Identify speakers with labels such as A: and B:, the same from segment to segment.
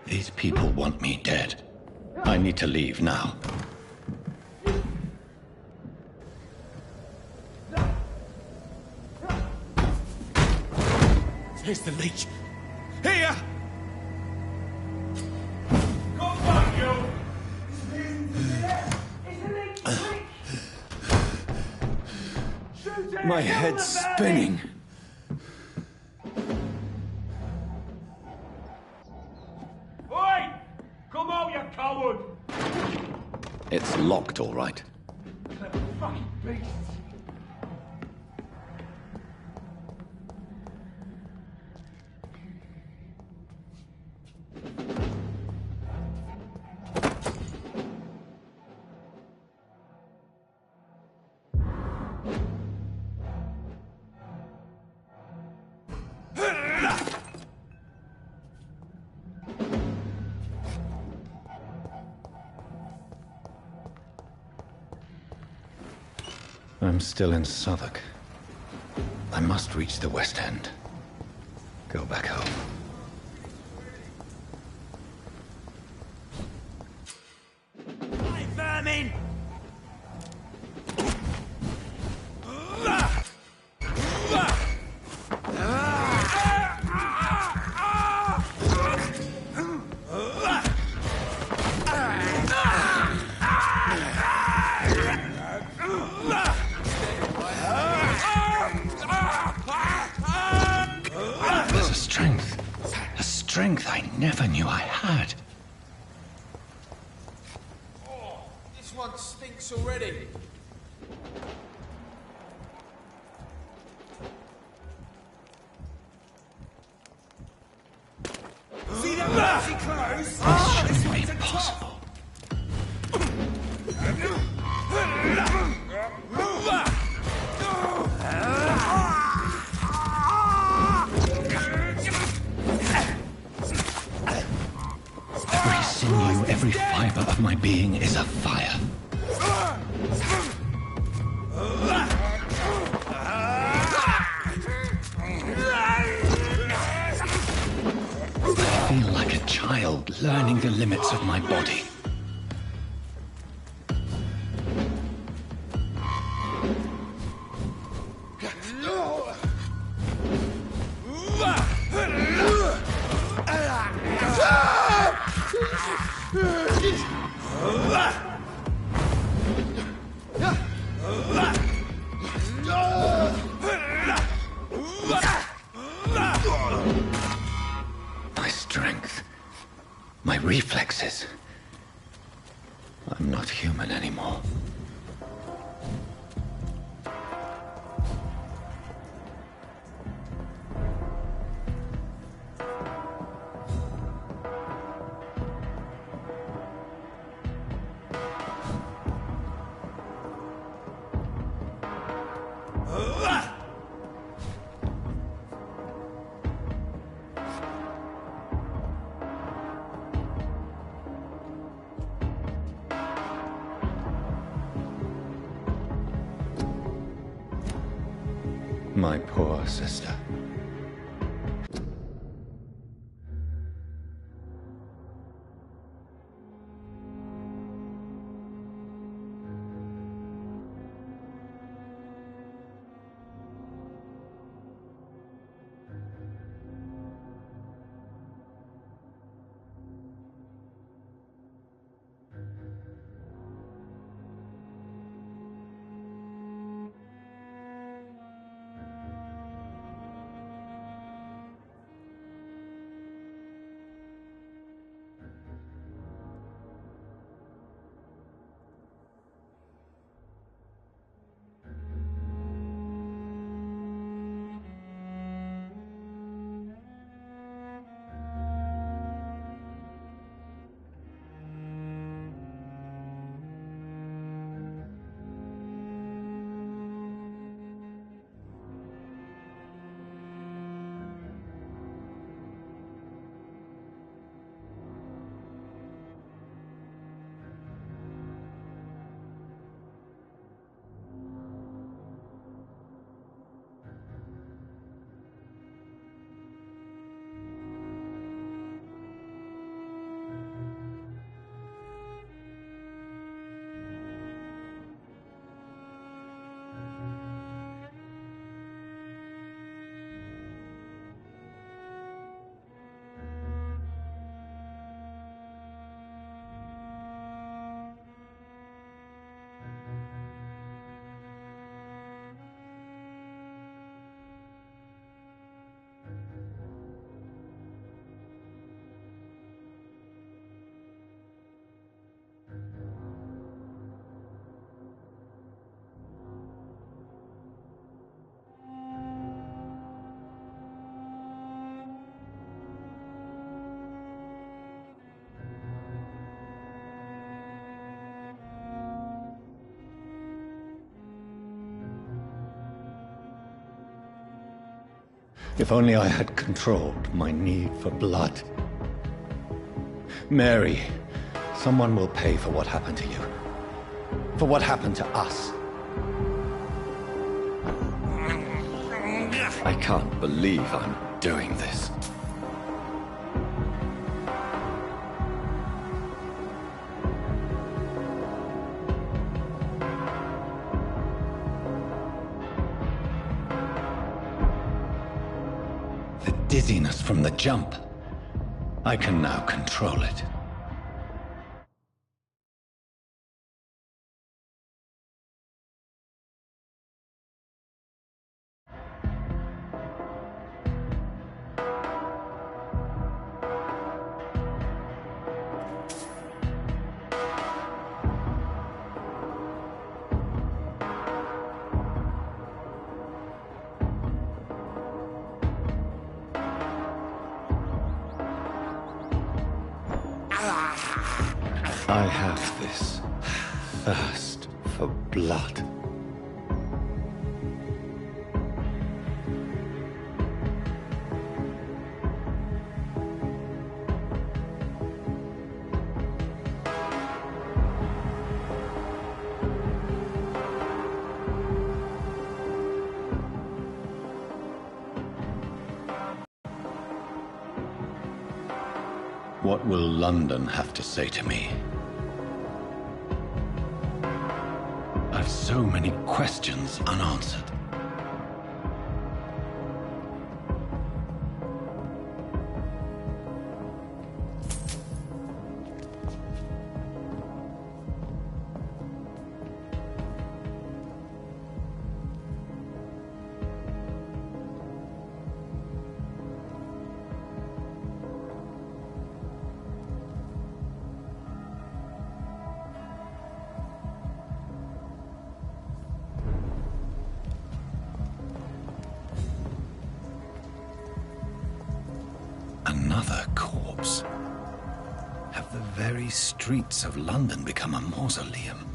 A: These people want me dead. I need to leave now.
B: Here's the leech. Here!
C: Come back, you!
B: My head's spinning.
C: Oi! Come out, you coward!
A: It's locked, all right.
C: Clever fucking beasts!
A: I'm still in Southwark. I must reach the West End. Go back home.
B: Hi, vermin!
A: There's a strength I never knew I had.
B: Oh, this one stinks already. See that lousy clothes?
A: This shouldn't be possible. Every sinew, every fiber of my being is afire. I feel like a child learning the limits of my body. My strength, my reflexes. I'm not human anymore. My poor sister. If only I had controlled my need for blood. Mary, someone will pay for what happened to you. For what happened to us. I can't believe I'm doing this. The dizziness from the jump. I can now control it. I have this thirst for blood. What will London have to say to me? I've so many questions unanswered. Another corpse. Have the very streets of London become a mausoleum?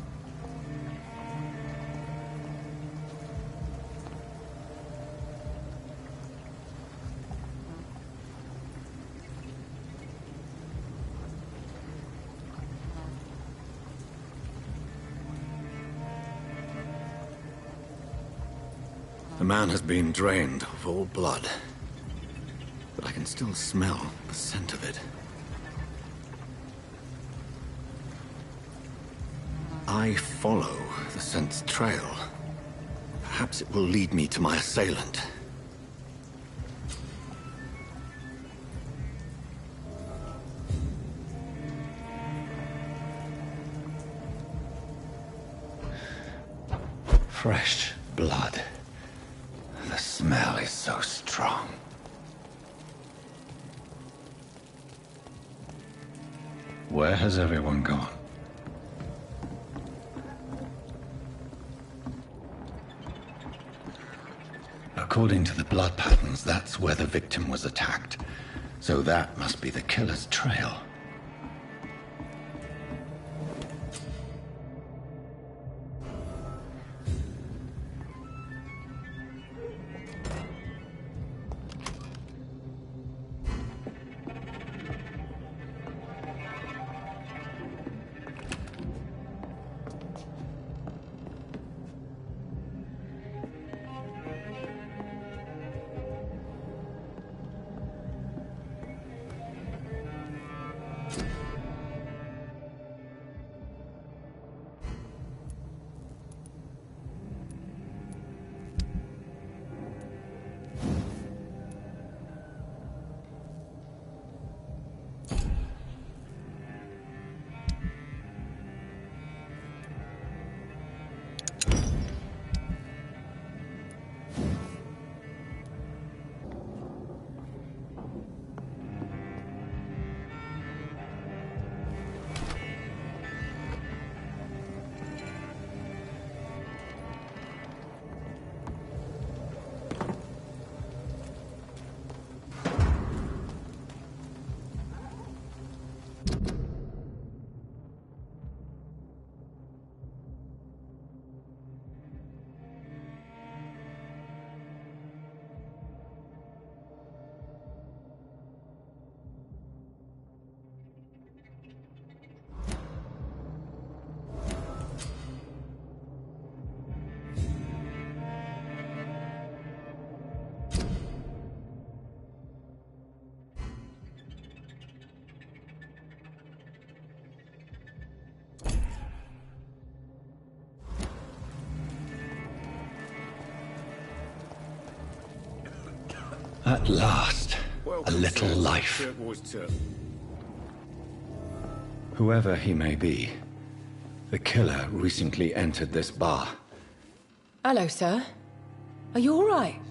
A: The man has been drained of all blood. But I can still smell the scent of it. I follow the scent's trail. Perhaps it will lead me to my assailant. Fresh blood. The smell is so strong. Where has everyone gone? According to the blood patterns, that's where the victim was attacked. So that must be the killer's trail. At last, a little life. Whoever he may be, the killer recently entered this bar.
D: Hello, sir. Are you all right?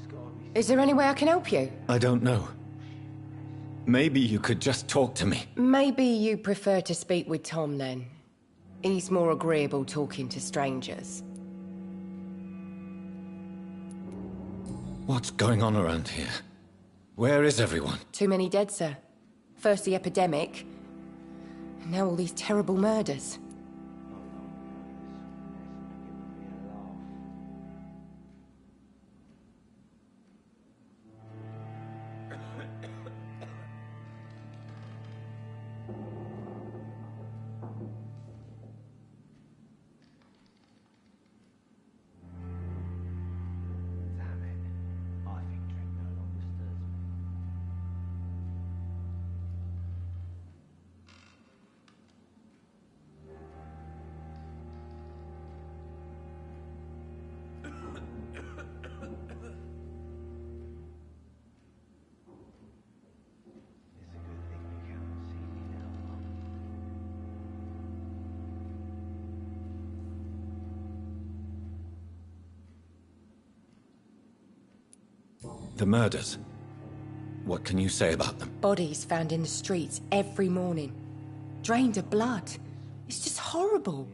D: Is there any way I can help you?
A: I don't know. Maybe you could just talk to me.
D: Maybe you prefer to speak with Tom, then. He's more agreeable talking to strangers.
A: What's going on around here? Where is everyone?
D: Too many dead, sir. First the epidemic, and now all these terrible murders.
A: The murders. What can you say about them?
D: Bodies found in the streets every morning. Drained of blood. It's just horrible.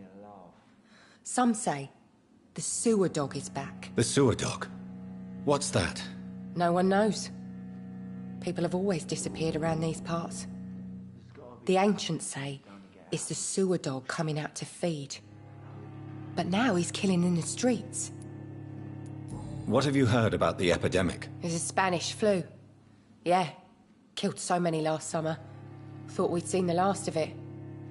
D: Some say the sewer dog is back.
A: The sewer dog? What's that?
D: No one knows. People have always disappeared around these parts. The ancients say it's the sewer dog coming out to feed. But now he's killing in the streets.
A: What have you heard about the epidemic?
D: It's a Spanish flu. Yeah. Killed so many last summer. Thought we'd seen the last of it.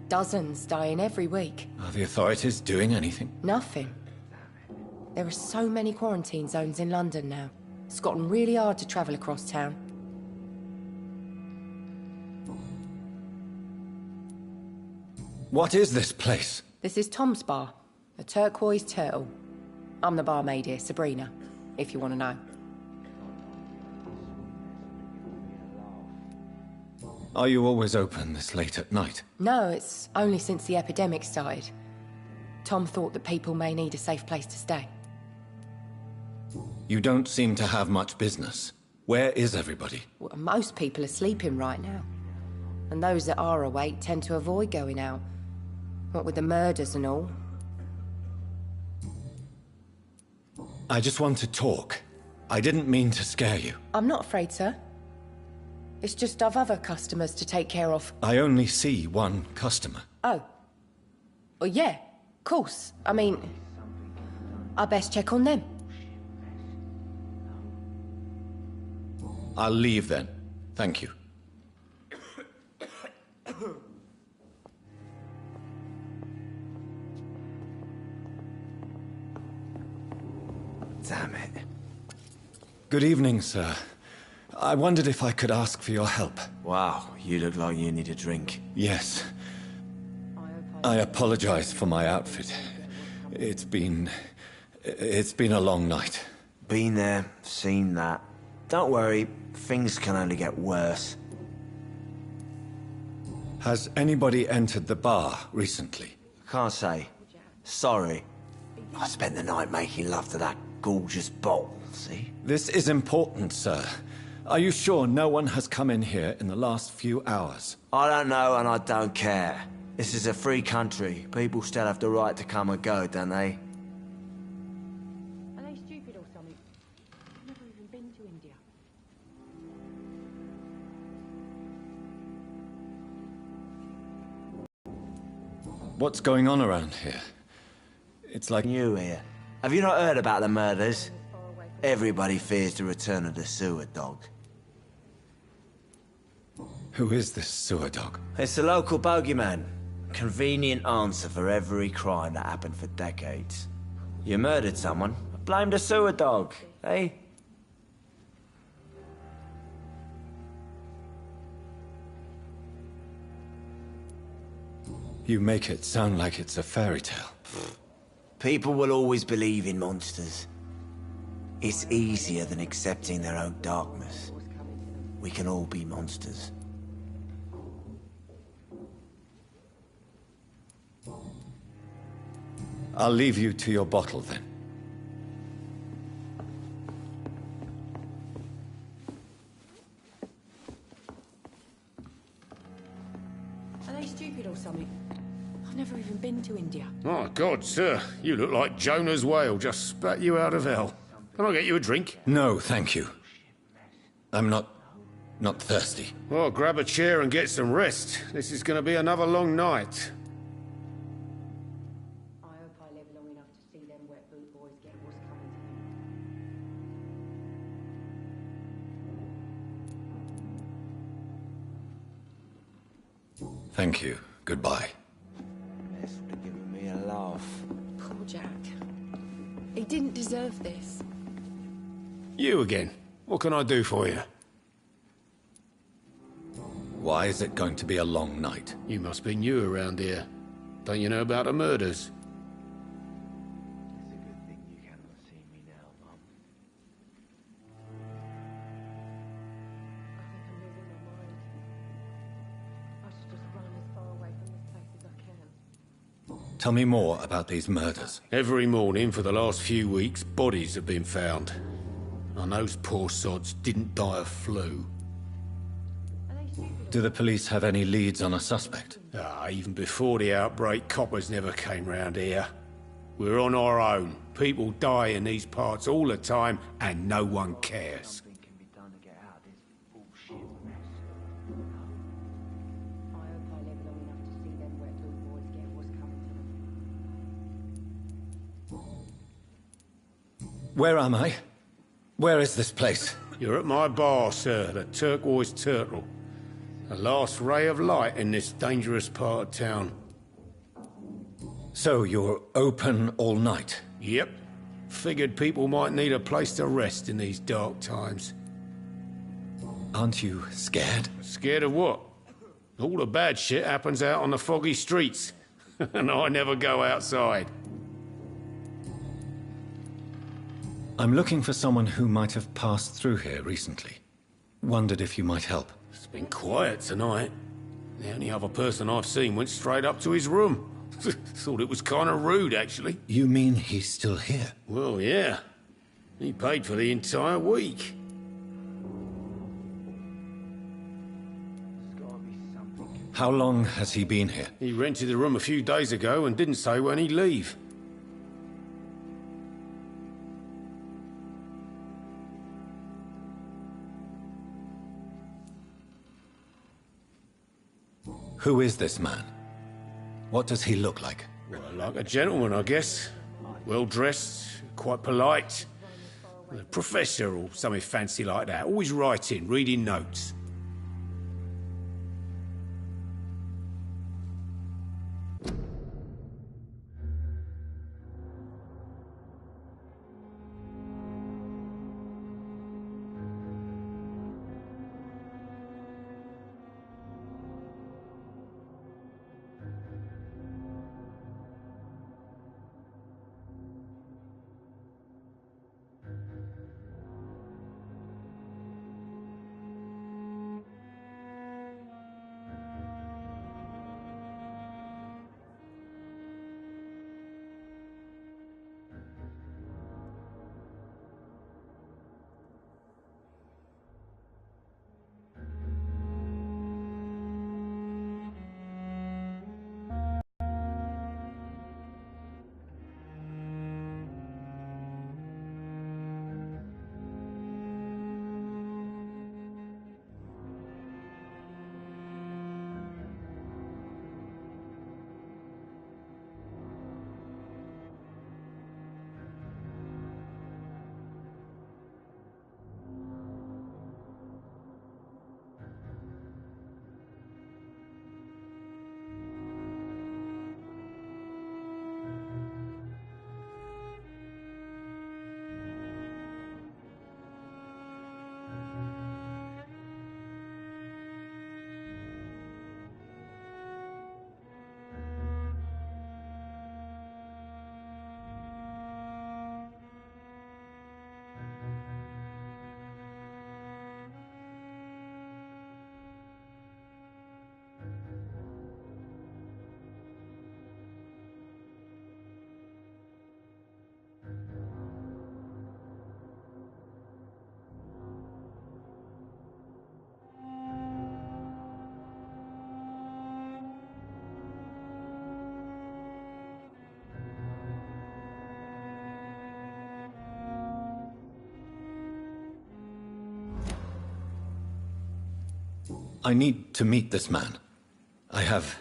D: Dozens dying every week.
A: Are the authorities doing anything?
D: Nothing. There are so many quarantine zones in London now. It's gotten really hard to travel across town.
A: What is this place?
D: This is Tom's bar. A turquoise turtle. I'm the barmaid here, Sabrina, if you want to know.
A: Are you always open this late at night?
D: No, it's only since the epidemic started. Tom thought that people may need a safe place to stay.
A: You don't seem to have much business. Where is everybody?
D: Well, most people are sleeping right now. And those that are awake tend to avoid going out. What with the murders and all.
A: I just want to talk. I didn't mean to scare you.
D: I'm not afraid, sir. It's just I've other customers to take care of.
A: I only see one customer.
D: Oh. Well, yeah, of course. I mean, I best check on them.
A: I'll leave then. Thank you.
B: Damn it.
A: Good evening, sir. I wondered if I could ask for your help.
B: Wow, you look like you need a drink.
A: Yes. I apologize for my outfit. It's been a long night.
B: Been there, seen that. Don't worry, things can only get worse.
A: Has anybody entered the bar recently?
B: Can't say. Sorry. I spent the night making love to that gorgeous bottle, see?
A: This is important, sir. Are you sure no one has come in here in the last few hours?
B: I don't know and I don't care. This is a free country. People still have the right to come and go, don't they?
D: Are they stupid or something? I've never even been to India.
A: What's going on around here? It's like...
B: New here. Have you not heard about the murders? Everybody fears the return of the sewer dog.
A: Who is this sewer dog?
B: It's the local bogeyman. Convenient answer for every crime that happened for decades. You murdered someone, blame the sewer dog, eh?
A: You make it sound like it's a fairy tale.
B: People will always believe in monsters. It's easier than accepting their own darkness. we can all be monsters.
A: I'll leave you to your bottle, then.
D: Are they stupid or something? I've never even been to India.
E: My God, sir, you look like Jonah's whale just spat you out of hell. Can I get you a drink?
A: No, thank you. I'm not thirsty.
E: Well, grab a chair and get some rest. This is going to be another long night.
D: I hope I live long enough to see them wet boot boys get what's coming to them.
A: Thank you. Goodbye.
B: This would have given me a laugh.
D: Poor Jack. He didn't deserve this.
E: You again. What can I do for you?
A: Why is it going to be a long night?
E: You must be new around here. Don't you know about the murders?
B: It's a good thing you cannot see me now, Mum.
D: I think I'm losing my mind. I should just run as far away from this place as I can.
A: Tell me more about these murders.
E: Every morning for the last few weeks, bodies have been found. And those poor sods didn't die of flu.
D: Are they stupid?
A: Do the police have any leads on a suspect?
E: Even before the outbreak, coppers never came round here. We're on our own. People die in these parts all the time, and no one cares.
B: Something can be done to get out of this bullshit mess.
D: I hope I live long enough to see them wet boot boys get what's coming to them.
A: Where am I? Where is this place?
E: You're at my bar, sir, the Turquoise Turtle. The last ray of light in this dangerous part of town.
A: So you're open all night?
E: Yep. Figured people might need a place to rest in these dark times.
A: Aren't you scared?
E: Scared of what? All the bad shit happens out on the foggy streets. And I never go outside.
A: I'm looking for someone who might have passed through here recently. Wondered if you might help.
E: It's been quiet tonight. The only other person I've seen went straight up to his room. Thought it was kind of rude, actually.
A: You mean he's still here?
E: Well, yeah. He paid for the entire week.
B: There's gotta be something.
A: How long has he been here?
E: He rented the room a few days ago and didn't say when he'd leave.
A: Who is this man? What does he look like?
E: Well, like a gentleman, I guess. Well-dressed, quite polite. A professor or something fancy like that. Always writing, reading notes.
A: I need to meet this man. I have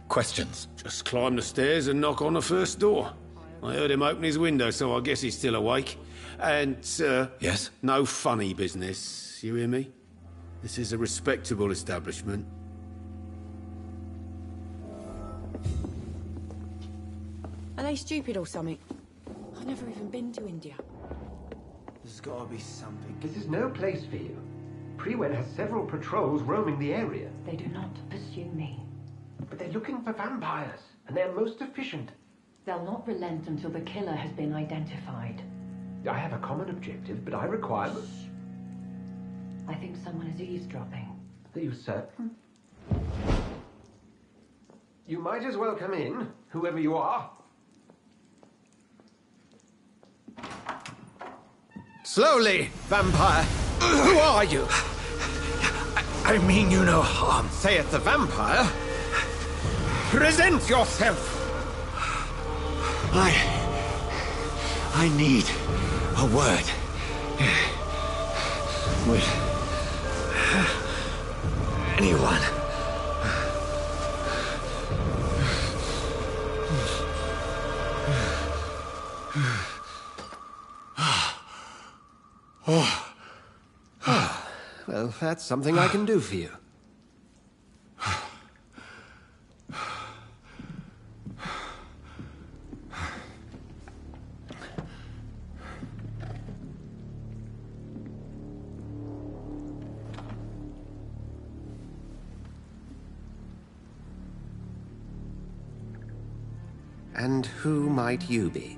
A: questions.
E: Just climb the stairs and knock on the first door. I heard him open his window, so I guess he's still awake. And, sir...
A: Yes?
E: No funny business, you hear me? This is a respectable establishment.
F: Are they stupid or something? I've never even been to India.
B: There's gotta be something.
G: This is no place for you. Prewen has several patrols roaming the area.
H: They do not pursue me.
G: But they're looking for vampires, and they're most efficient.
H: They'll not relent until the killer has been identified.
G: I have a common objective, but I require...
H: I think someone is eavesdropping.
G: Are you certain? You might as well come in, whoever you are.
A: Slowly, vampire! Who are you? I mean you no harm, saith the vampire. Present yourself! I need a word with anyone.
G: Well, that's something I can do for you. And who might you be?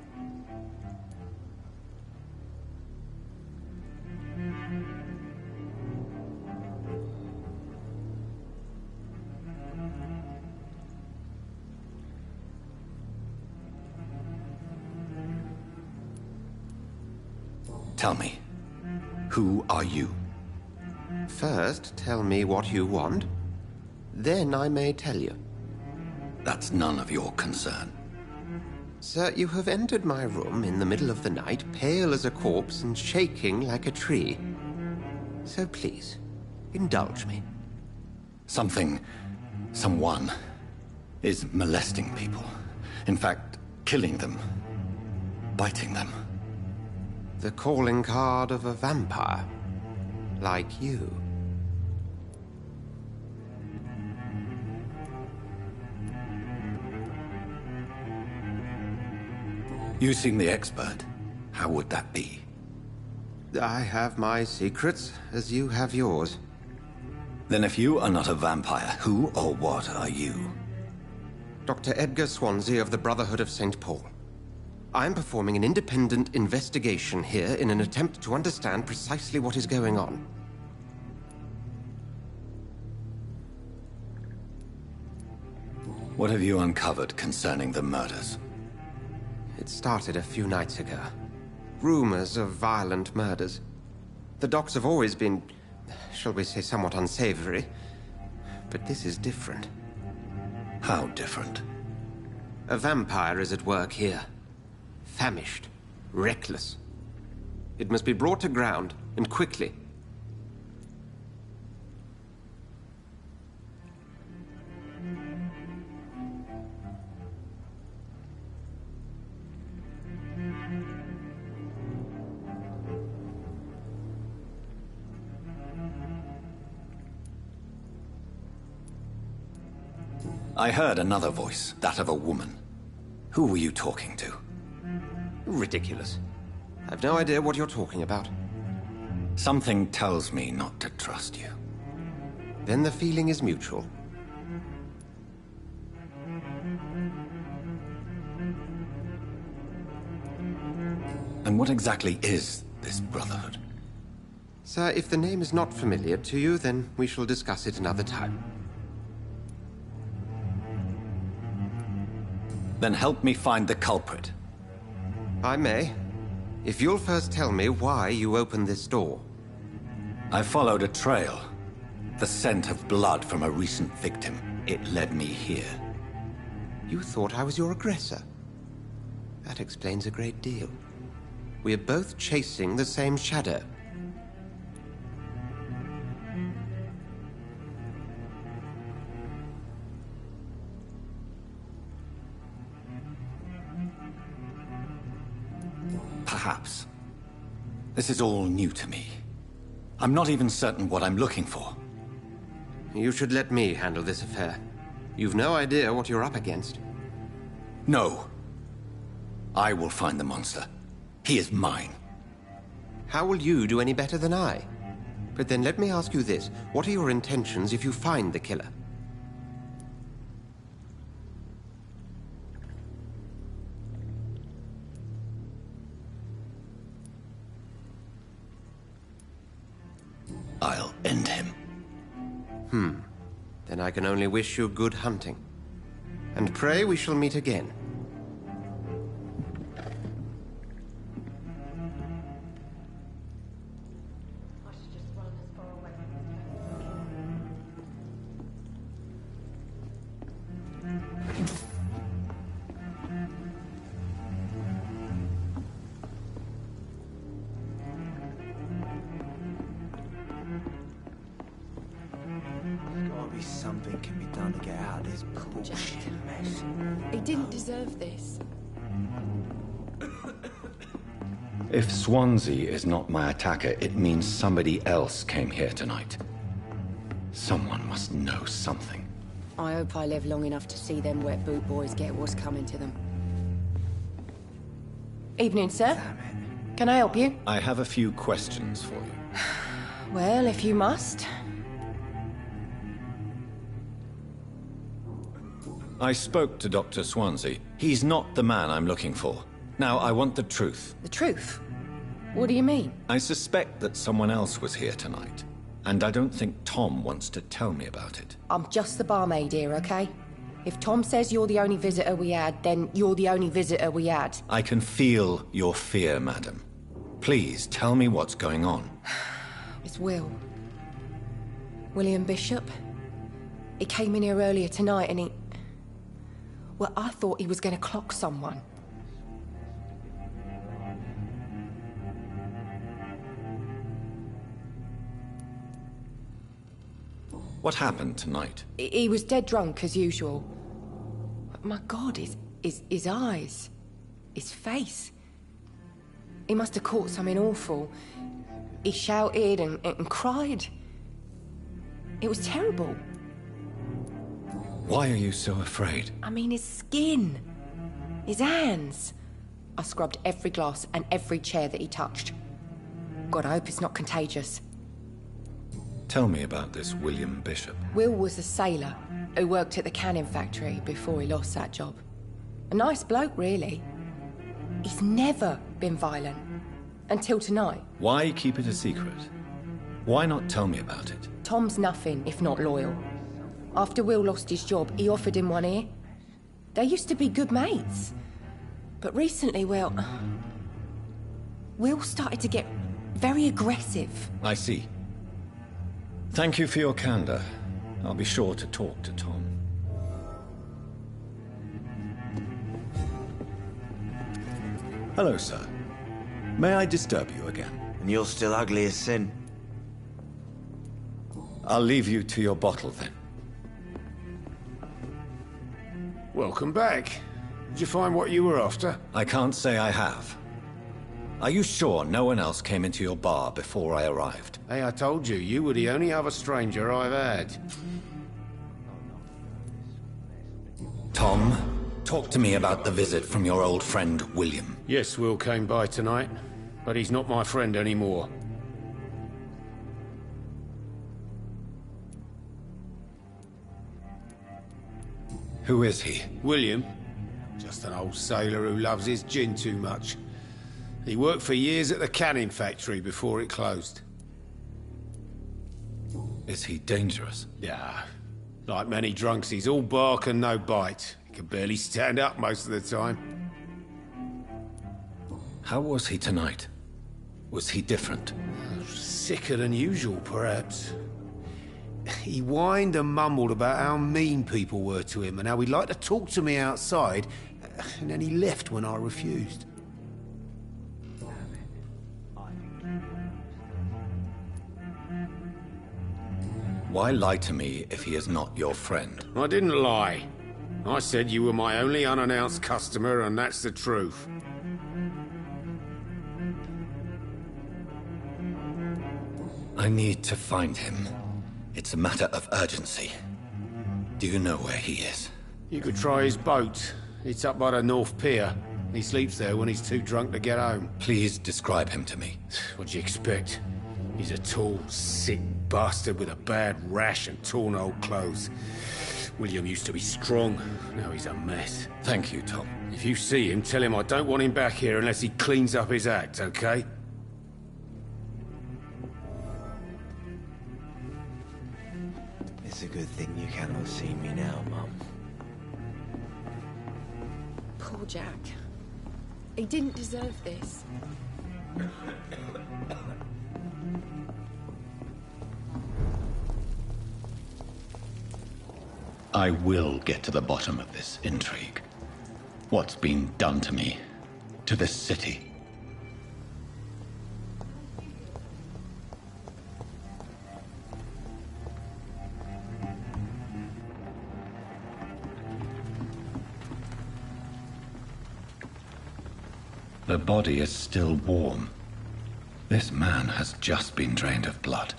A: Tell me, who are you?
G: First, tell me what you want. Then I may tell you.
A: That's none of your concern.
G: Sir, you have entered my room in the middle of the night, pale as a corpse and shaking like a tree. So please, indulge me.
A: Someone is molesting people. In fact, killing them. Biting them.
G: The calling card of a vampire. Like you.
A: You seem the expert. How would that be?
G: I have my secrets, as you have yours.
A: Then if you are not a vampire, who or what are you?
G: Dr. Edgar Swansea of the Brotherhood of St. Paul. I'm performing an independent investigation here in an attempt to understand precisely what is going on.
A: What have you uncovered concerning the murders?
G: It started a few nights ago. Rumors of violent murders. The docs have always been, shall we say, somewhat unsavory. But this is different.
A: How different?
G: A vampire is at work here. Famished. Reckless. It must be brought to ground, and quickly.
A: I heard another voice, that of a woman. Who were you talking to?
G: Ridiculous. I've no idea what you're talking about.
A: Something tells me not to trust you.
G: Then the feeling is mutual.
A: And what exactly is this Brotherhood?
G: Sir, if the name is not familiar to you, then we shall discuss it another time.
A: Then help me find the culprit.
G: I may. If you'll first tell me why you opened this door.
A: I followed a trail. The scent of blood from a recent victim. It led me here.
G: You thought I was your aggressor. That explains a great deal. We are both chasing the same shadow.
A: Perhaps. This is all new to me. I'm not even certain what I'm looking for.
G: You should let me handle this affair. You've no idea what you're up against.
A: No. I will find the monster. He is mine.
G: How will you do any better than I? But then let me ask you this. What are your intentions if you find the killer?
A: I'll end him.
G: Then I can only wish you good hunting. And pray we shall meet again.
B: Something can be done to get out of this bullshit mess.
F: He didn't deserve this.
A: If Swansea is not my attacker, it means somebody else came here tonight. Someone must know something.
F: I hope I live long enough to see them wet boot boys get what's coming to them.
D: Evening, sir. Can I help you?
A: I have a few questions for you.
D: Well, if you must.
A: I spoke to Dr. Swansea. He's not the man I'm looking for. Now, I want the truth.
D: The truth? What do you mean?
A: I suspect that someone else was here tonight, and I don't think Tom wants to tell me about it.
D: I'm just the barmaid here, okay? If Tom says you're the only visitor we had, then you're the only visitor we had.
A: I can feel your fear, madam. Please, tell me what's going on.
D: It's Will. William Bishop. He came in here earlier tonight and he... Well, I thought he was going to clock someone.
A: What happened tonight?
D: He was dead drunk, as usual. My God, his eyes. His face. He must have caught something awful. He shouted and cried. It was terrible.
A: Why are you so afraid?
D: I mean, his skin. His hands. I scrubbed every glass and every chair that he touched. God, I hope it's not contagious.
A: Tell me about this William Bishop.
D: Will was a sailor who worked at the canning factory before he lost that job. A nice bloke, really. He's never been violent. Until tonight.
A: Why keep it a secret? Why not tell me about it?
D: Tom's nothing if not loyal. After Will lost his job, he offered him one ear. They used to be good mates. But recently, well... Will started to get very aggressive.
A: I see. Thank you for your candor. I'll be sure to talk to Tom. Hello, sir. May I disturb you again?
B: And you're still ugly as sin.
A: I'll leave you to your bottle, then.
E: Welcome back. Did you find what you were after?
A: I can't say I have. Are you sure no one else came into your bar before I arrived?
E: Hey, I told you, you were the only other stranger I've had.
A: Tom, talk to me about the visit from your old friend, William.
E: Yes, Will came by tonight, but he's not my friend anymore.
A: Who is he?
E: William. Just an old sailor who loves his gin too much. He worked for years at the canning factory before it closed.
A: Is he dangerous?
E: Yeah. Like many drunks, he's all bark and no bite. He can barely stand up most of the time.
A: How was he tonight? Was he different?
E: Sicker than usual, perhaps. He whined and mumbled about how mean people were to him and how he'd like to talk to me outside, and then he left when I refused.
A: Why lie to me if he is not your friend?
E: I didn't lie. I said you were my only unannounced customer, and that's the truth.
A: I need to find him. It's a matter of urgency. Do you know where he is?
E: You could try his boat. It's up by the North Pier. He sleeps there when he's too drunk to get home.
A: Please describe him to me.
E: What do you expect? He's a tall, sick bastard with a bad rash and torn old clothes. William used to be strong. Now he's a mess.
A: Thank you, Tom.
E: If you see him, tell him I don't want him back here unless he cleans up his act, okay?
B: It's a good thing you cannot see me now, Mum.
F: Poor Jack. He didn't deserve this.
A: I will get to the bottom of this intrigue. What's been done to me, to this city. The body is still warm. This man has just been drained of blood.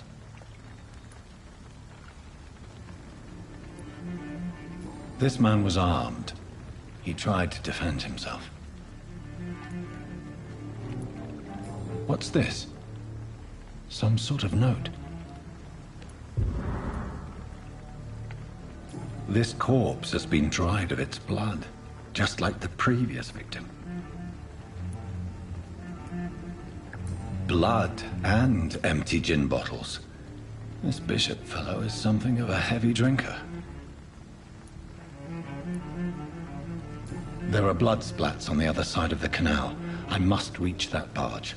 A: This man was armed. He tried to defend himself. What's this? Some sort of note. This corpse has been dried of its blood, just like the previous victim. Blood and empty gin bottles. This bishop fellow is something of a heavy drinker. There are blood splats on the other side of the canal. I must reach that barge.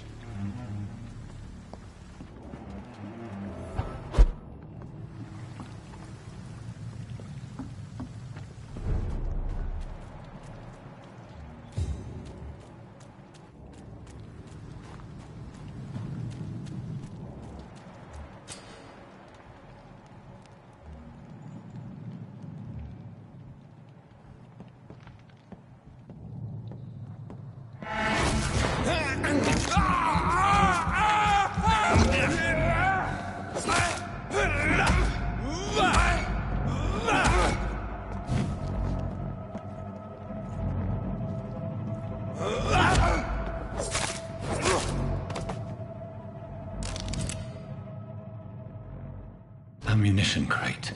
A: Ammunition crate.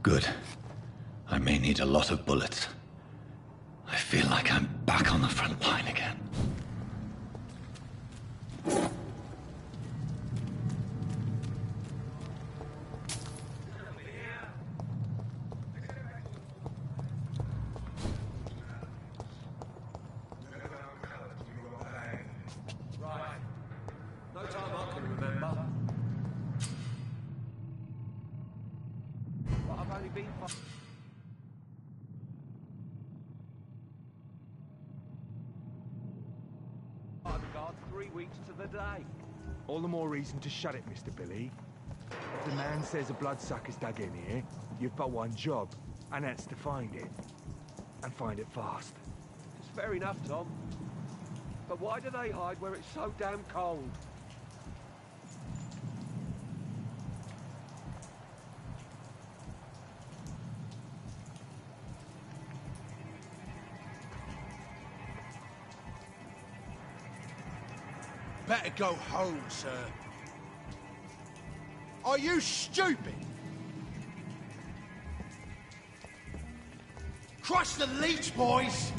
A: Good. I may need a lot of bullets. I feel like I'm back on the front line again.
C: No time I can remember. But I've only been part of the guard 3 weeks to the day.
I: All the more reason to shut it, Mr. Billy. If the man says a bloodsucker's dug in here, you've but one job, and that's to find it. And find it fast.
C: It's fair enough, Tom. But why do they hide where it's so damn cold?
J: Better go home, sir. Are you stupid? Crush the leech, boys!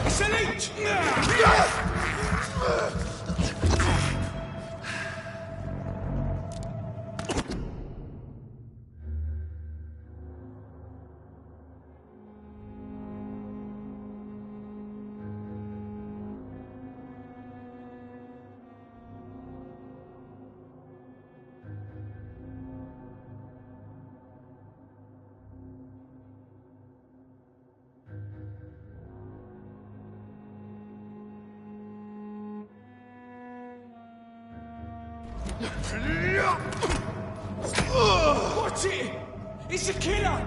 J: It's a leech!
C: Watch it! It's a killer!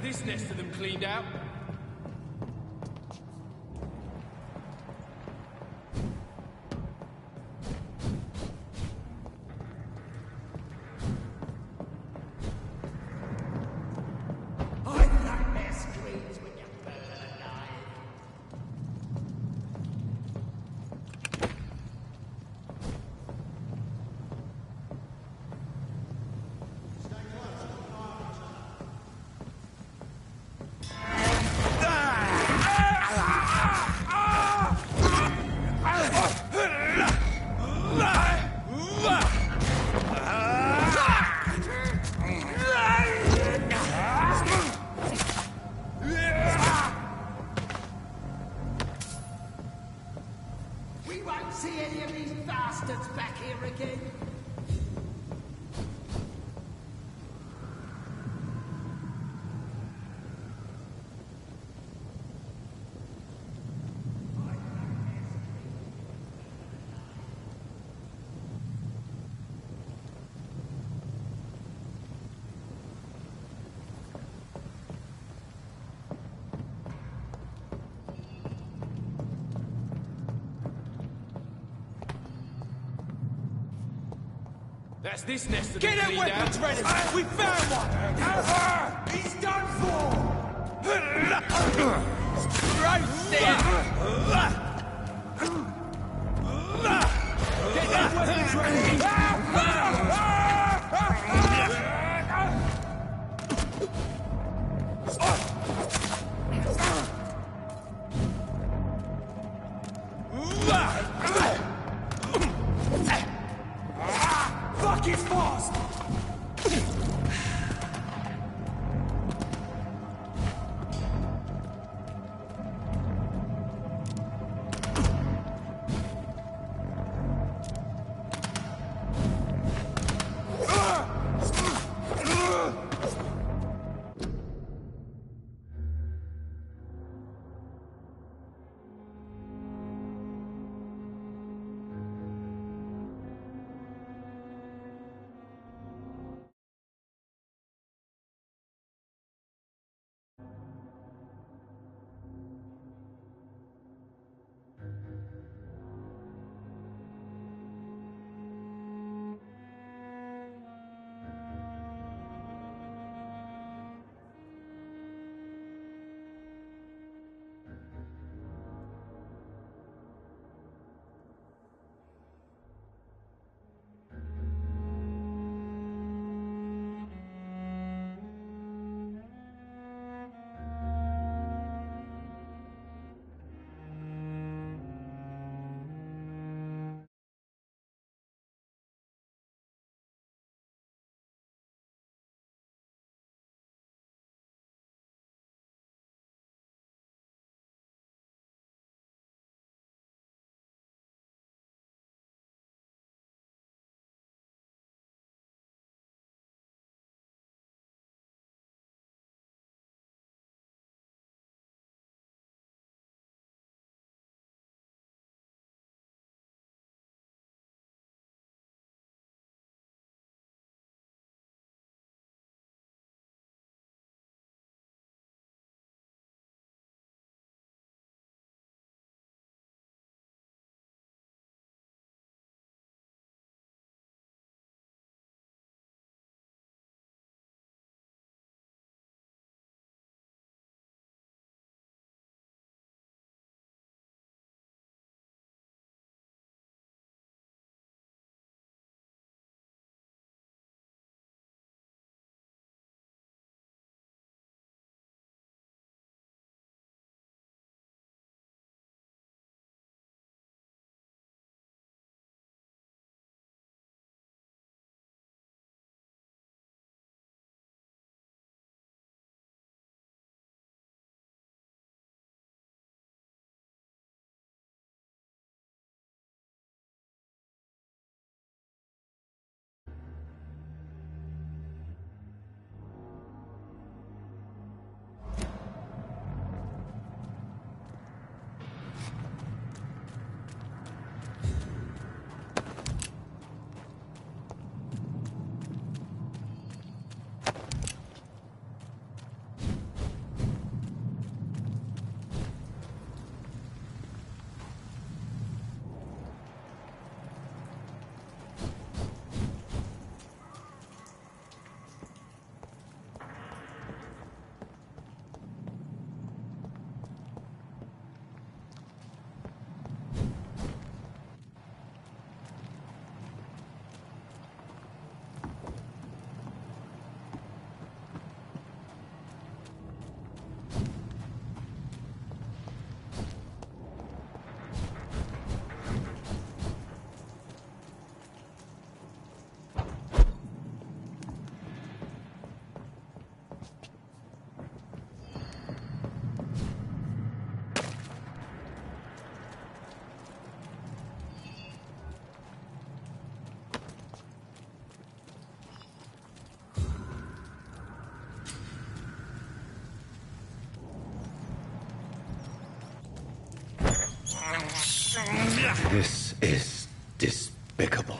J: this nest of them cleaned out. That's this nest of them cleaned out. Get their weapons ready! We found one! He's done for! Right there! Get their weapons ready! Fuck, it's fast!
A: This is despicable.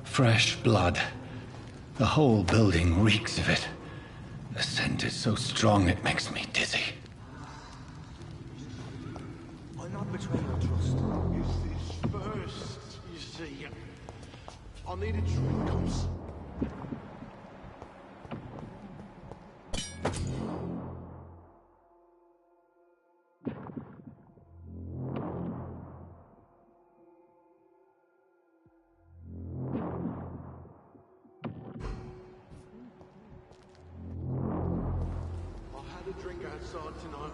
A: Fresh blood. The whole building reeks of it. The scent is so strong it makes me dizzy.
K: I'll not betray your trust. Is this first, you see? I'll need a drink, comes. Drink outside tonight.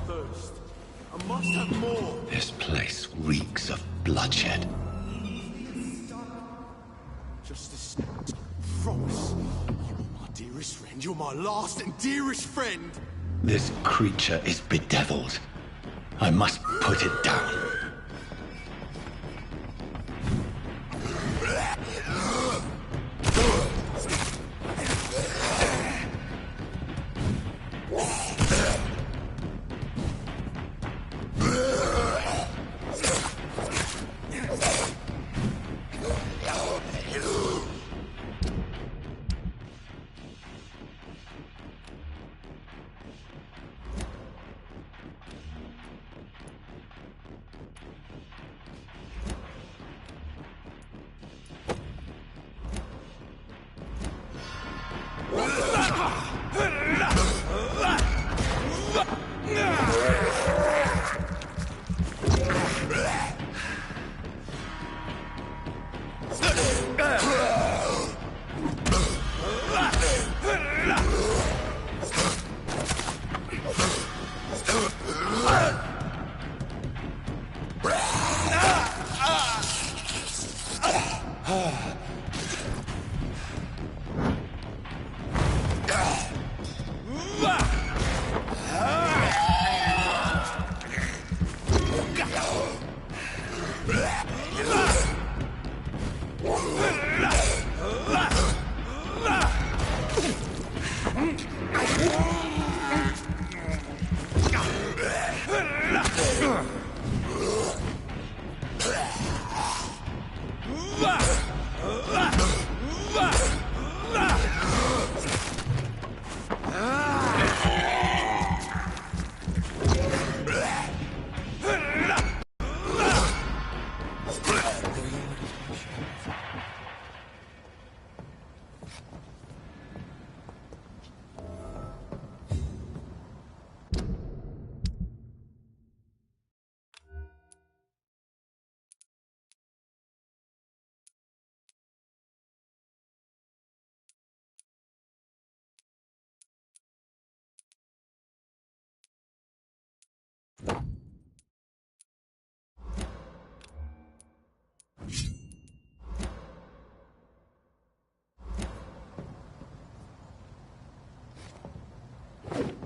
K: thirst. I must have more.
A: This place reeks of bloodshed.
K: Justice, promise. You are my dearest friend. You're my last and dearest friend.
A: This creature is bedeviled. I must put it down.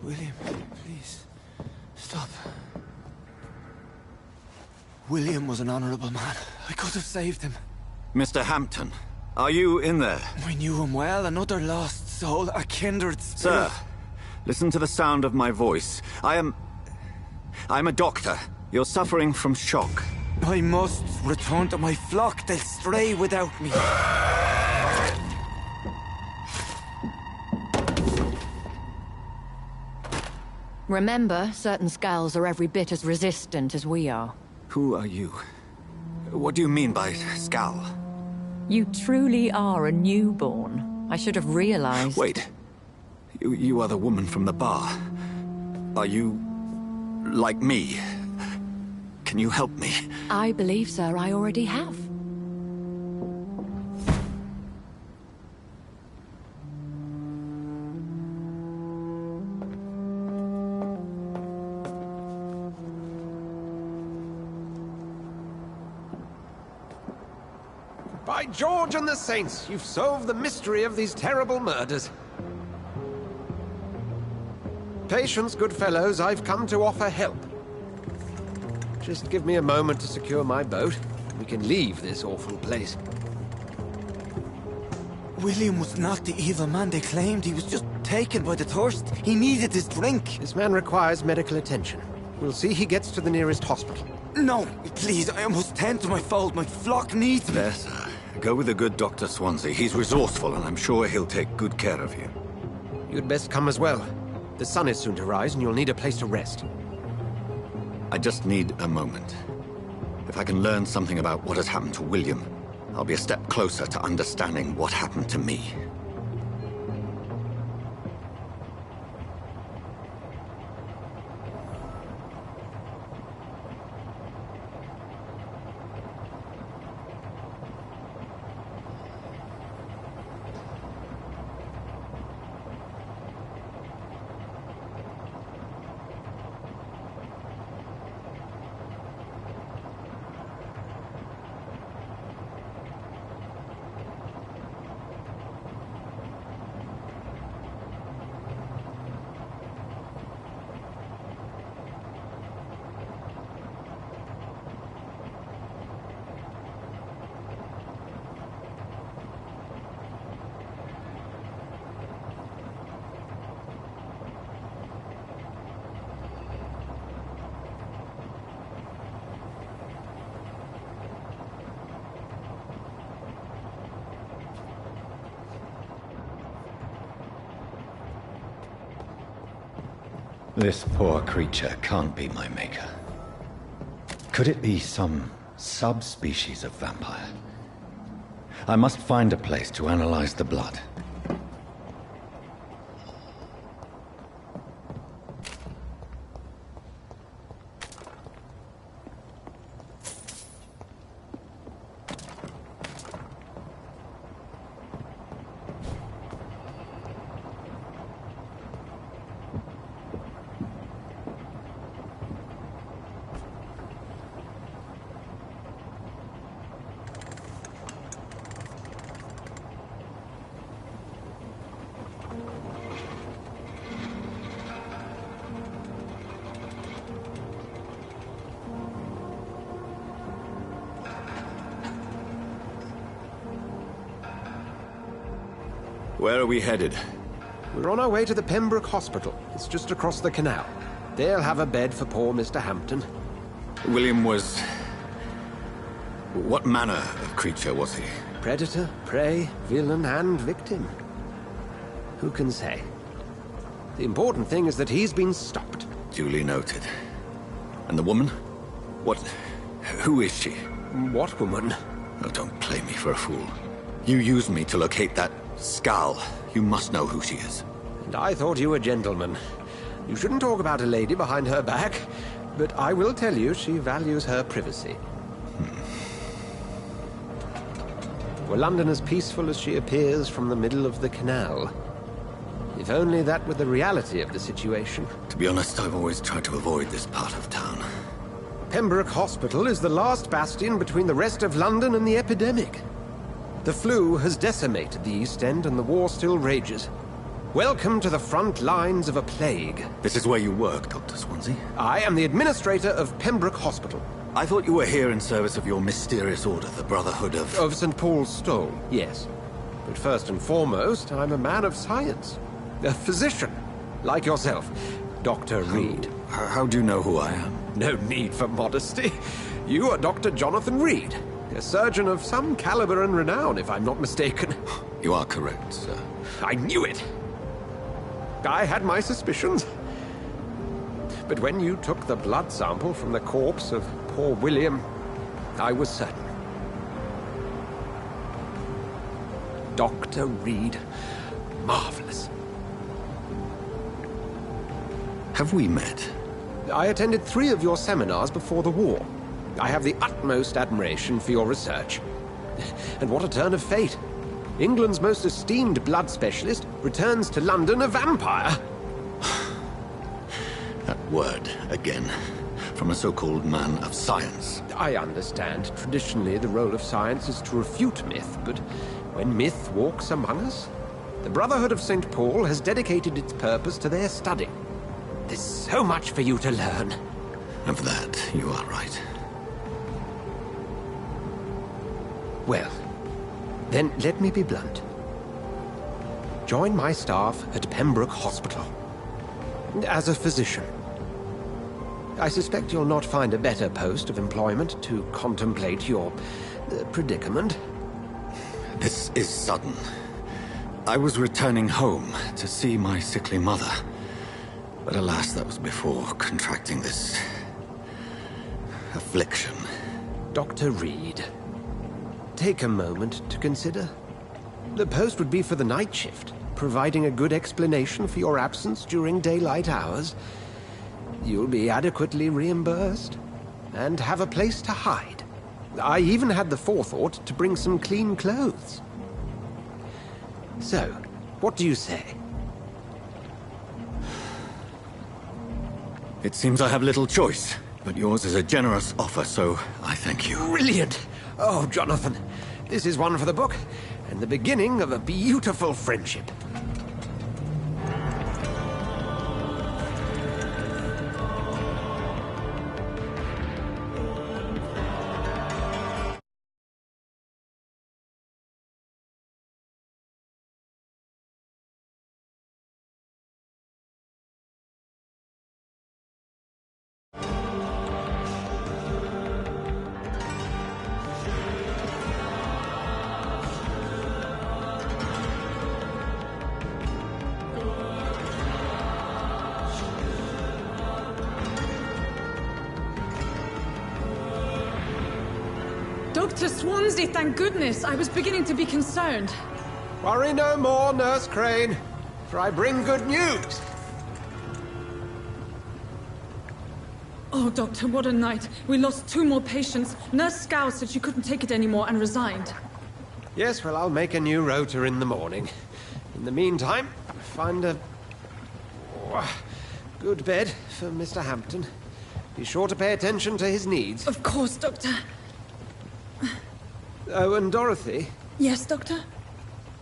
B: William, please, stop. William was an honorable man. I could have saved him.
A: Mr. Hampton, are you in there?
B: I knew him well, another lost soul, a kindred spirit.
A: Sir, listen to the sound of my voice. I'm a doctor. You're suffering from shock.
B: I must return to my flock. They'll stray without me.
H: Remember, certain skulls are every bit as resistant as we are.
A: Who are you? What do you mean by Skal?
H: You truly are a newborn. I should have realized.
A: Wait. You are the woman from the bar. Are you... like me? Can you help me?
H: I believe, sir, I already have.
G: By George and the Saints, you've solved the mystery of these terrible murders. Patience, good fellows, I've come to offer help. Just give me a moment to secure my boat. We can leave this awful place.
B: William was not the evil man they claimed. He was just taken by the thirst. He needed his drink.
G: This man requires medical attention. We'll see he gets to the nearest hospital.
B: No, please, I must tend to my fold. My flock needs me.
A: There, sir. Go with the good Dr. Swansea. He's resourceful, and I'm sure he'll take good care of you.
G: You'd best come as well. The sun is soon to rise, and you'll need a place to rest.
A: I just need a moment. If I can learn something about what has happened to William, I'll be a step closer to understanding what happened to me. This poor creature can't be my maker. Could it be some subspecies of vampire? I must find a place to analyze the blood. Where are we headed?
G: We're on our way to the Pembroke Hospital. It's just across the canal. They'll have a bed for poor Mr. Hampton.
A: William was... What manner of creature was he?
G: Predator, prey, villain, and victim. Who can say? The important thing is that he's been stopped.
A: Duly noted. And the woman? What... Who is she?
G: What woman?
A: Oh, don't play me for a fool. You used me to locate that skull. You must know who she is.
G: And I thought you a gentleman. You shouldn't talk about a lady behind her back, but I will tell you she values her privacy. Were London as peaceful as she appears from the middle of the canal? If only that were the reality of the situation.
A: To be honest, I've always tried to avoid this part of town.
G: Pembroke Hospital is the last bastion between the rest of London and the epidemic. The flu has decimated the East End and the war still rages. Welcome to the front lines of a plague.
A: This is where you work, Dr. Swansea?
G: I am the administrator of Pembroke Hospital.
A: I thought you were here in service of your mysterious order, the Brotherhood of...
G: Of St. Paul's Stole, yes. But first and foremost, I'm a man of science. A physician, like yourself, Dr. Reed.
A: How do you know who I am?
G: No need for modesty. You are Dr. Jonathan Reed. A surgeon of some caliber and renown, if I'm not mistaken.
A: You are correct, sir.
G: I knew it! I had my suspicions. But when you took the blood sample from the corpse of poor William, I was certain. Dr. Reed. Marvelous.
A: Have we met?
G: I attended 3 of your seminars before the war. I have the utmost admiration for your research. And what a turn of fate. England's most esteemed blood specialist returns to London a vampire.
A: That word, again. From a so-called man of science.
G: I understand. Traditionally, the role of science is to refute myth, but when myth walks among us, the Brotherhood of St. Paul has dedicated its purpose to their study. There's so much for you to learn.
A: Of that, you are right.
G: Well, then let me be blunt. Join my staff at Pembroke Hospital. As a physician. I suspect you'll not find a better post of employment to contemplate your predicament.
A: This is sudden. I was returning home to see my sickly mother. But alas, that was before contracting this... affliction.
G: Dr. Reed, take a moment to consider. The post would be for the night shift, providing a good explanation for your absence during daylight hours. You'll be adequately reimbursed, and have a place to hide. I even had the forethought to bring some clean clothes. So, what do you say?
A: It seems I have little choice, but yours is a generous offer, so I thank you.
G: Brilliant! Oh, Jonathan, this is one for the book, and the beginning of a beautiful friendship.
L: Dr. Swansea, thank goodness. I was beginning to be concerned.
G: Worry no more, Nurse Crane, for I bring good news.
L: Oh, Doctor, what a night. We lost 2 more patients. Nurse Scow said she couldn't take it anymore and resigned.
G: Yes, well, I'll make a new rota in the morning. In the meantime, find a good bed for Mr. Hampton. Be sure to pay attention to his needs.
L: Of course, Doctor.
G: Oh, and Dorothy?
L: Yes, Doctor?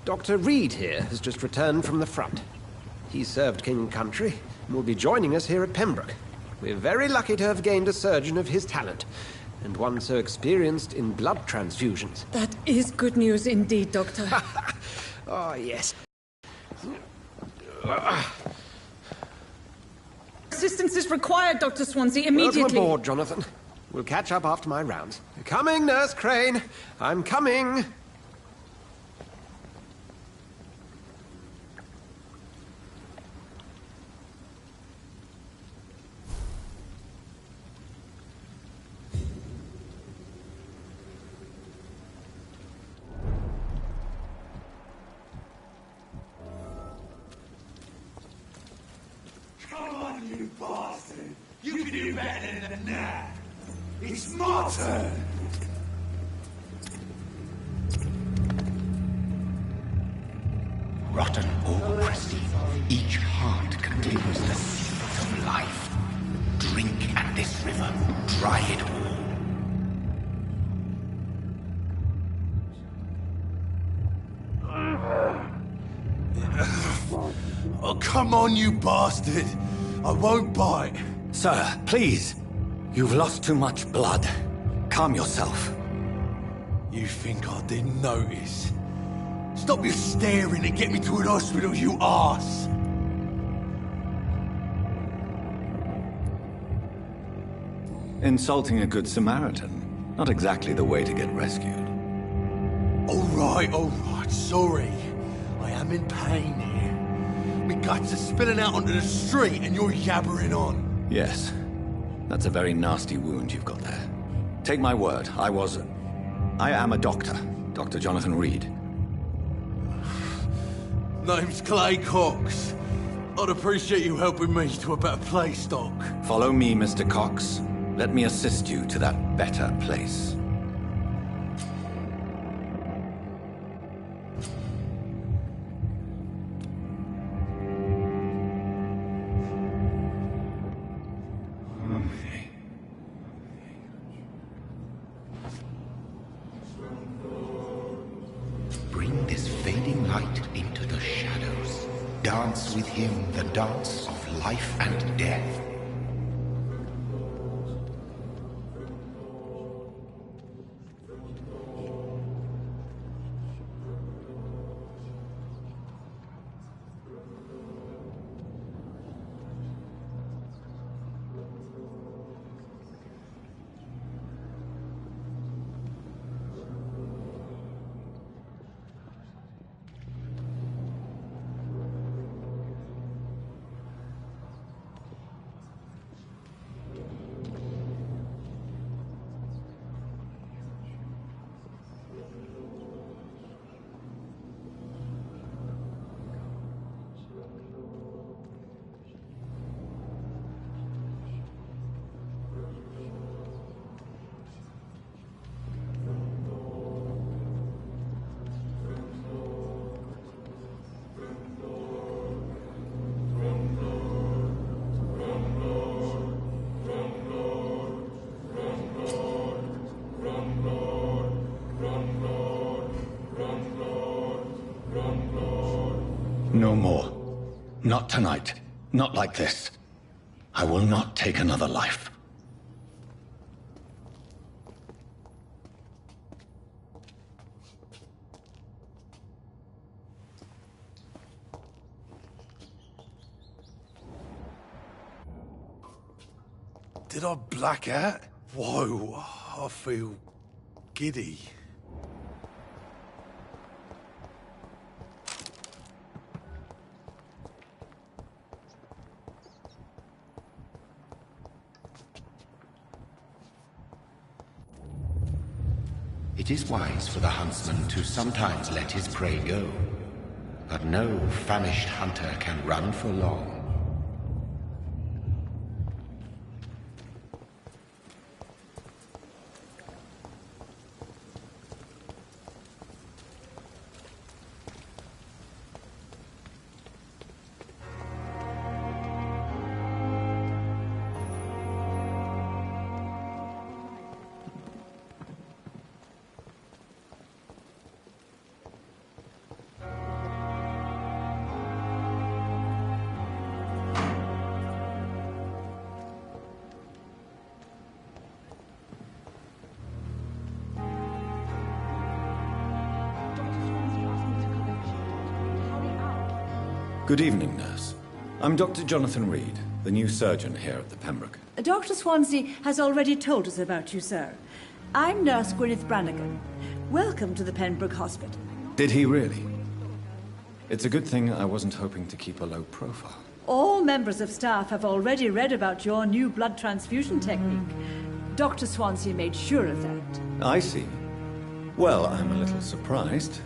G: Dr. Reed here has just returned from the front. He served King and Country and will be joining us here at Pembroke. We're very lucky to have gained a surgeon of his talent, and one so experienced in blood transfusions.
L: That is good news indeed, Doctor.
G: Oh, yes.
L: Assistance is required, Dr. Swansea, immediately.
G: Welcome aboard, Jonathan. We'll catch up after my rounds. Coming, Nurse Crane. I'm coming.
K: Come on, you bastard! You can do better than that! It's my turn!
M: Rotten or crusty, each heart contains the seeds of life. Drink at this river, try it all.
K: Oh, come on, you bastard! I won't bite.
A: Sir, please. You've lost too much blood. Calm yourself.
K: You think I didn't notice? Stop your staring and get me to an hospital, you arse!
A: Insulting a good Samaritan. Not exactly the way to get rescued.
K: All right, sorry. I am in pain here. My guts are spilling out onto the street and you're yabbering on.
A: Yes. That's a very nasty wound you've got there. Take my word, I am a doctor. Dr. Jonathan Reed.
K: Name's Clay Cox. I'd appreciate you helping me to a better place, Doc.
A: Follow me, Mr. Cox. Let me assist you to that better place.
M: Bring this fading light into the shadows. Dance with him the dance of life and death.
A: No more. Not tonight. Not like this. I will not take another life.
K: Did I black out? Whoa, I feel giddy.
M: It is wise for the huntsman to sometimes let his prey go, but no famished hunter can run for long.
A: Good evening, nurse. I'm Dr. Jonathan Reed, the new surgeon here at the Pembroke.
N: Dr. Swansea has already told us about you, sir. I'm Nurse Gwyneth Brannigan. Welcome to the Pembroke Hospital.
A: Did he really? It's a good thing I wasn't hoping to keep a low profile.
N: All members of staff have already read about your new blood transfusion technique. Dr. Swansea made sure of that.
A: I see. Well, I'm a little surprised,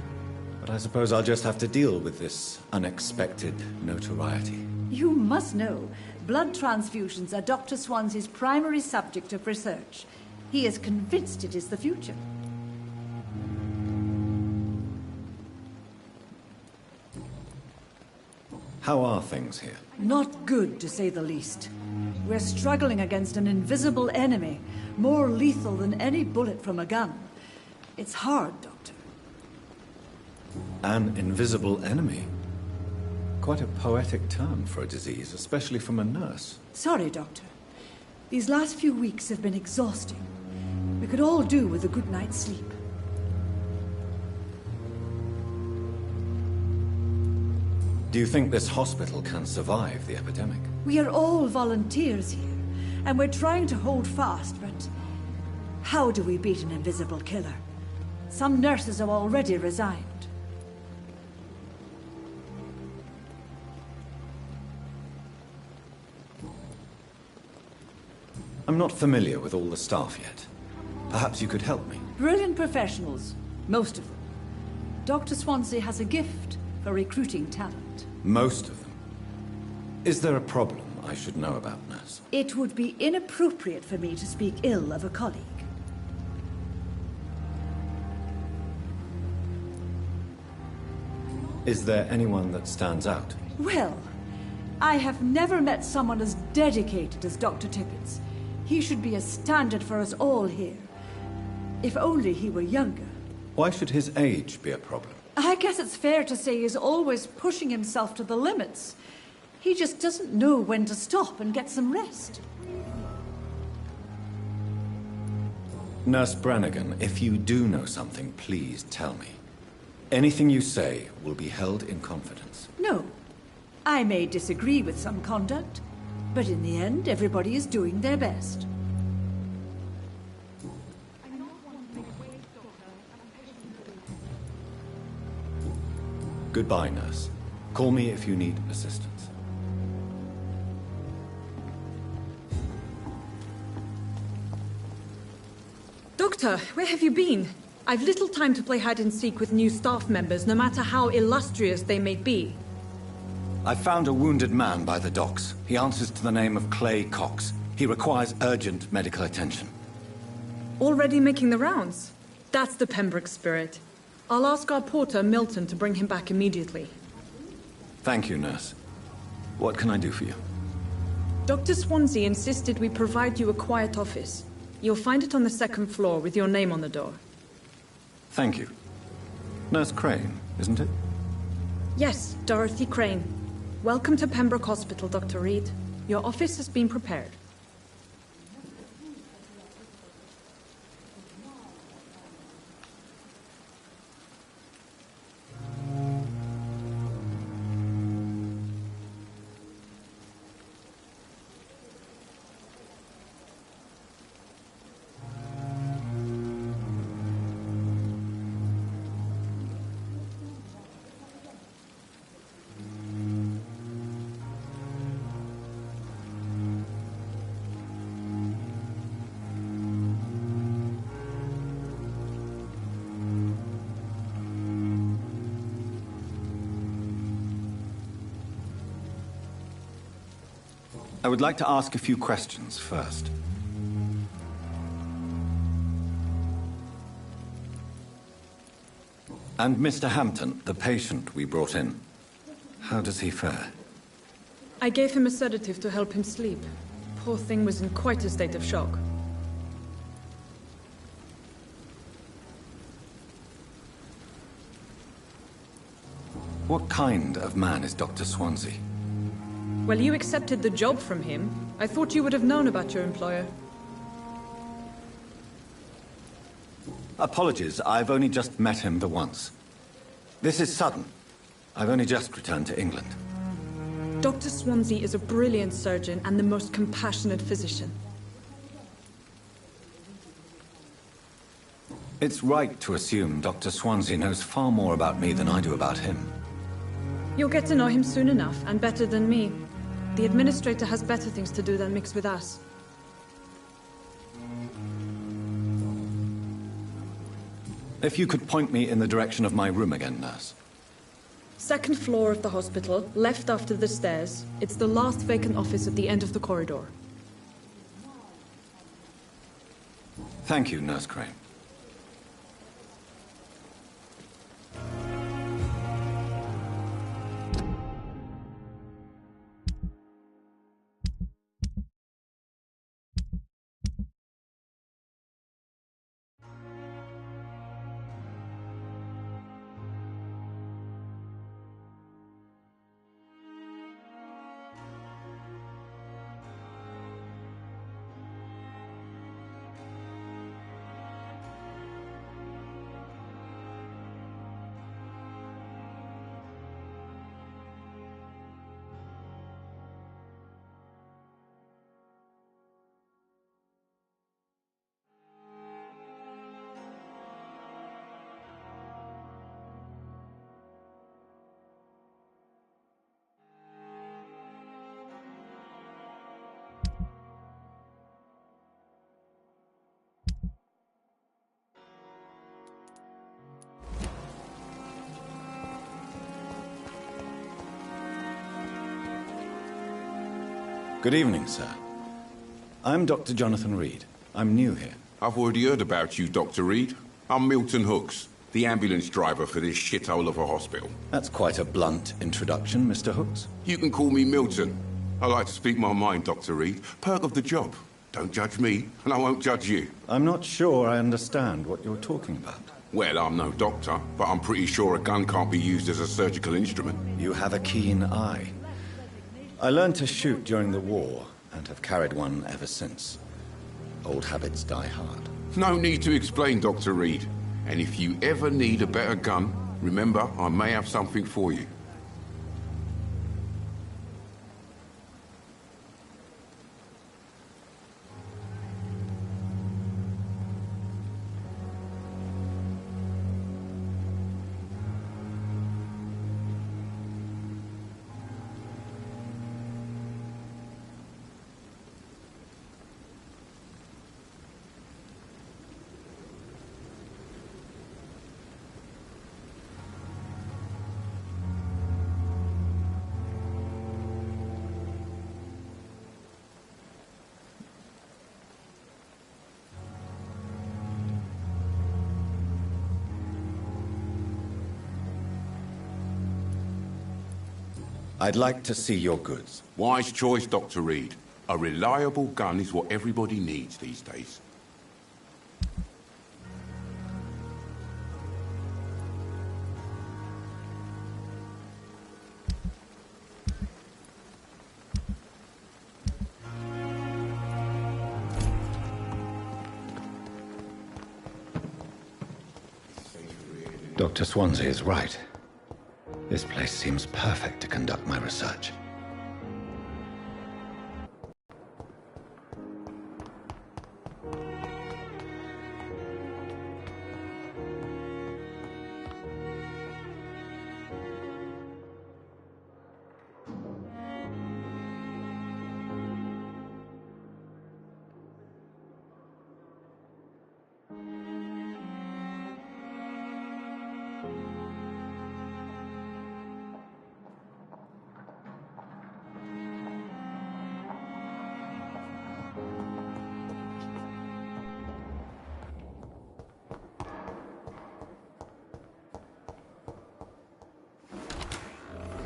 A: but I suppose I'll just have to deal with this unexpected notoriety.
N: You must know, blood transfusions are Dr. Swansea's primary subject of research. He is convinced it is the future.
A: How are things here?
N: Not good, to say the least. We're struggling against an invisible enemy, more lethal than any bullet from a gun. It's hard, Doctor.
A: An invisible enemy? Quite a poetic term for a disease, especially from a nurse.
N: Sorry, Doctor. These last few weeks have been exhausting. We could all do with a good night's sleep.
A: Do you think this hospital can survive the epidemic?
N: We are all volunteers here, and we're trying to hold fast, but how do we beat an invisible killer? Some nurses have already resigned.
A: I'm not familiar with all the staff yet. Perhaps you could help me.
N: Brilliant professionals, most of them. Dr. Swansea has a gift for recruiting talent.
A: Most of them? Is there a problem I should know about, nurse?
N: It would be inappropriate for me to speak ill of a colleague.
A: Is there anyone that stands out?
N: Well, I have never met someone as dedicated as Dr. Tippins. He should be a standard for us all here. If only he were younger.
A: Why should his age be a problem?
N: I guess it's fair to say he's always pushing himself to the limits. He just doesn't know when to stop and get some rest.
A: Nurse Brannigan, if you do know something, please tell me. Anything you say will be held in confidence.
N: No. I may disagree with some conduct, but in the end, everybody is doing their best.
A: Goodbye, nurse. Call me if you need assistance.
L: Doctor, where have you been? I've little time to play hide-and-seek with new staff members, no matter how illustrious they may be.
A: I found a wounded man by the docks. He answers to the name of Clay Cox. He requires urgent medical attention.
L: Already making the rounds? That's the Pembroke spirit. I'll ask our porter, Milton, to bring him back immediately.
A: Thank you, nurse. What can I do for you?
L: Dr. Swansea insisted we provide you a quiet office. You'll find it on the second floor with your name on the door.
A: Thank you. Nurse Crane, isn't it?
L: Yes, Dorothy Crane. Welcome to Pembroke Hospital, Dr. Reed. Your office has been prepared.
A: I would like to ask a few questions first. And Mr. Hampton, the patient we brought in, how does he fare?
L: I gave him a sedative to help him sleep. Poor thing was in quite a state of shock.
A: What kind of man is Dr. Swansea?
L: Well, you accepted the job from him. I thought you would have known about your employer.
A: Apologies, I've only just met him the once. This is sudden. I've only just returned to England.
L: Dr. Swansea is a brilliant surgeon and the most compassionate physician.
A: It's right to assume Dr. Swansea knows far more about me than I do about him.
L: You'll get to know him soon enough, and better than me. The administrator has better things to do than mix with us.
A: If you could point me in the direction of my room again, nurse.
L: Second floor of the hospital, left after the stairs. It's the last vacant office at the end of the corridor.
A: Thank you, Nurse Crane. Good evening, sir. I'm Dr. Jonathan Reed. I'm new here.
O: I've already heard about you, Dr. Reed. I'm Milton Hooks, the ambulance driver for this shithole of a hospital.
A: That's quite a blunt introduction, Mr. Hooks.
O: You can call me Milton. I like to speak my mind, Dr. Reed. Perk of the job. Don't judge me, and I won't judge you.
A: I'm not sure I understand what you're talking about.
O: Well, I'm no doctor, but I'm pretty sure a gun can't be used as a surgical instrument.
A: You have a keen eye. I learned to shoot during the war, and have carried one ever since. Old habits die hard.
O: No need to explain, Dr. Reed. And if you ever need a better gun, remember, I may have something for you.
A: I'd like to see your goods.
O: Wise choice, Dr. Reed. A reliable gun is what everybody needs these days.
A: Dr. Swansea is right. This place seems perfect to conduct my research.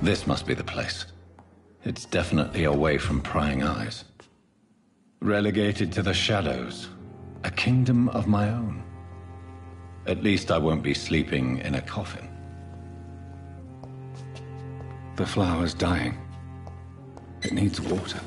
A: This must be the place. It's definitely away from prying eyes. Relegated to the shadows. A kingdom of my own. At least I won't be sleeping in a coffin. The flower's dying. It needs water.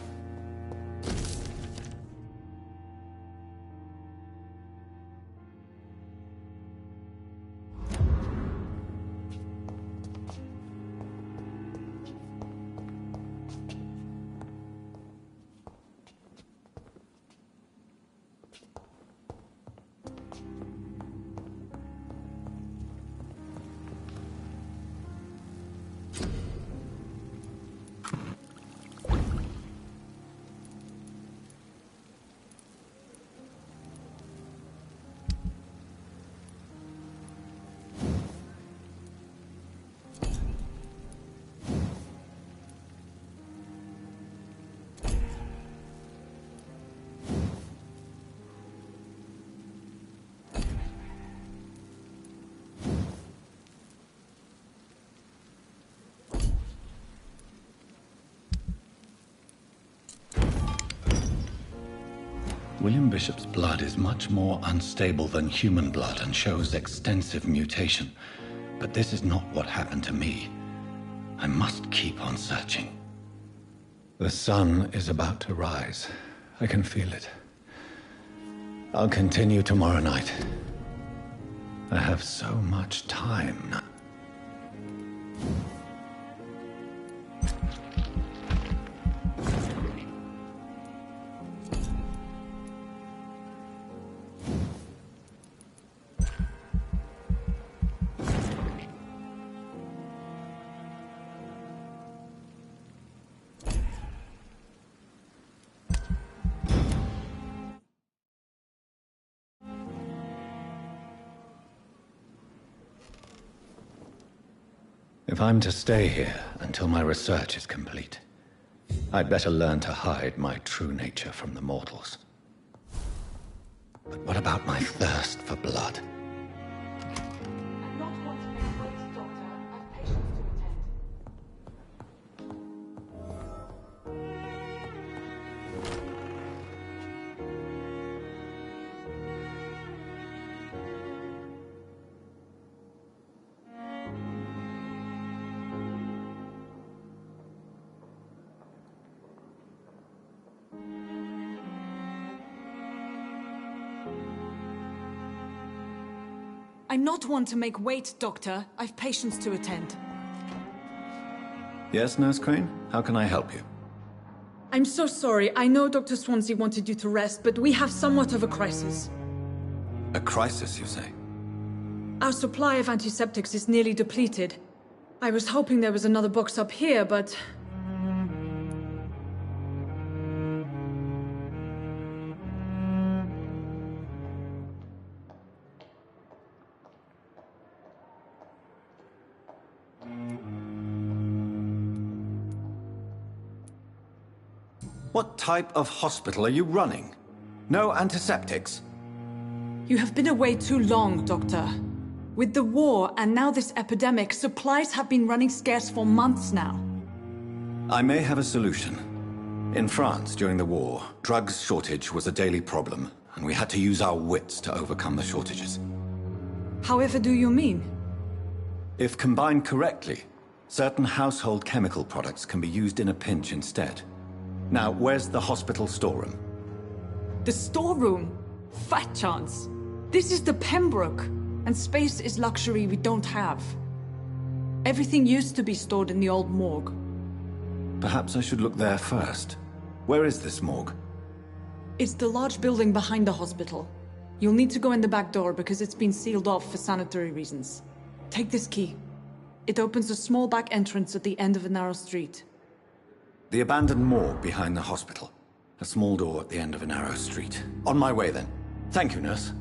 A: William Bishop's blood is much more unstable than human blood and shows extensive mutation. But this is not what happened to me. I must keep on searching. The sun is about to rise. I can feel it. I'll continue tomorrow night. I have so much time now. If I'm to stay here until my research is complete, I'd better learn to hide my true nature from the mortals. But what about my thirst for blood?
L: I'm not one to make wait, Doctor. I've patients to attend.
A: Yes, Nurse Crane? How can I help you?
L: I'm so sorry. I know Dr. Swansea wanted you to rest, but we have somewhat of a crisis.
A: A crisis, you say?
L: Our supply of antiseptics is nearly depleted. I was hoping there was another box up here, but...
A: What type of hospital are you running? No antiseptics?
L: You have been away too long, Doctor. With the war and now this epidemic, supplies have been running scarce for months now.
A: I may have a solution. In France, during the war, drugs shortage was a daily problem, and we had to use our wits to overcome the shortages.
L: However do you mean?
A: If combined correctly, certain household chemical products can be used in a pinch instead. Now, where's the hospital storeroom?
L: The storeroom? Fat chance. This is the Pembroke, and space is luxury we don't have. Everything used to be stored in the old morgue.
A: Perhaps I should look there first. Where is this morgue?
L: It's the large building behind the hospital. You'll need to go in the back door because it's been sealed off for sanitary reasons. Take this key. It opens a small back entrance at the end of a narrow street.
A: The abandoned morgue behind the hospital. A small door at the end of a narrow street. On my way, then. Thank you, nurse.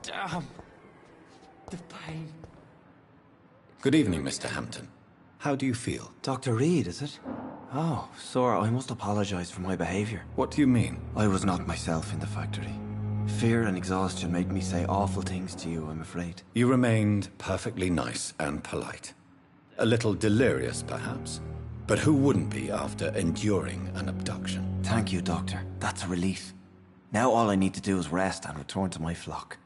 J: Damn. The pain.
A: Good evening, Mr. Hampton. How do you feel?
B: Dr. Reed, is it? Oh, sir, I must apologize for my behavior.
A: What do you mean?
B: I was not myself in the factory. Fear and exhaustion made me say awful things to you, I'm afraid.
A: You remained perfectly nice and polite. A little delirious, perhaps. But who wouldn't be after enduring an abduction?
B: Thank you, Doctor. That's a relief. Now all I need to do is rest and return to my flock.